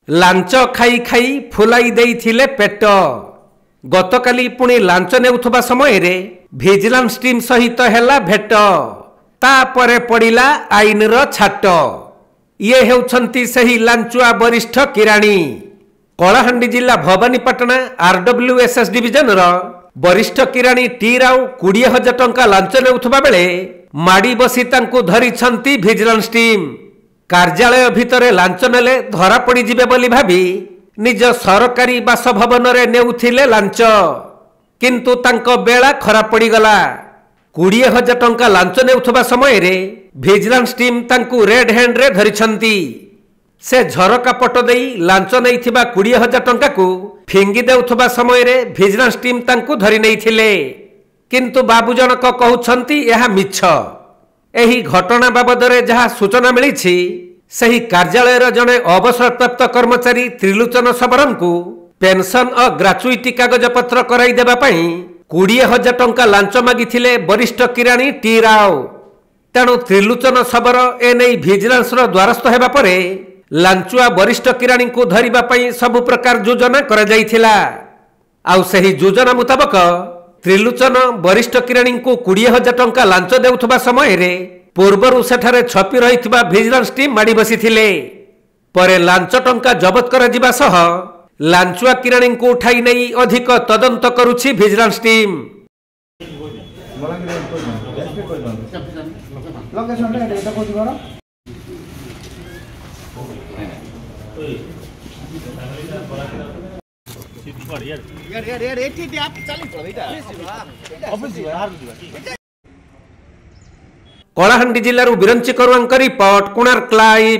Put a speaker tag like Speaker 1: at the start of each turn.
Speaker 1: Launch खाई खाई फुलाई देइथिले पेट गतकाली पुणी लांच नेउथबा समय रे विजिलेंस टीम सहित हैला भेट तापरे पड़िला आईन रो छाट ये हेउछंती सही लांचुआ वरिष्ठ किराणी कलाहांडी जिला भवानीपाटना आरडब्ल्यूएसएस डिविजन रो वरिष्ठ किराणी टी राव 20,000 टंका लांच नेउथबा बेले माड़ी बसी तांकु धरिछंती विजिलेंस टीम कार्यालय भितरे लांच नेले धरा पड़ी जिबे बोली भाबी निज सरकारी बासभवन रे नेउथिले लांच किंतु तांको बेला खराब पड़ी गला 20,000 टंका लांच नेउथबा समय रे विजिलेंस टीम तांकु रेड हैंड रे धरिछंती से झरका पट देई लांच नैथिबा 20,000 टंका को फिंगी देउथबा समय रे विजिलेंस टीम तांकु धरि नैथिले किंतु बाबू जनक कहउछंती यह मिछ एही घटना बाबद रे जहा सूचना मिलिछि सही कार्यालय रो जने अवसरप्राप्त कर्मचारी त्रिलोचन सबरन को पेंशन और ग्रेच्युटी कागज पत्र कराई देबा पई 20,000 टंका लांच मागिथिले वरिष्ठ किराणी टी राव तेणु त्रिलोचन सबर एने विजिलेंस रो द्वारस्थ हेबा परे लांचुआ वरिष्ठ किराणी को धरिबा पई सब प्रकार योजना करा जाइथिला आउ सही योजना मुताबक त्रिलोचन वरिष्ठ किराणी को 20,000 टंका लांच देउथबा समय रे पूर्वरु सेठारे छपी रहिथिबा विजिलेंस टीम माडी बसिथिले परे लांच टंका जबत करा जिबा सह लांचुआ किराणी को उठाई नै अधिक तदंत करूछि विजिलेंस टीम कलाहांडी जिल्लारू बिरंची करुआंक रिपोर्ट कोणार्क लाइव।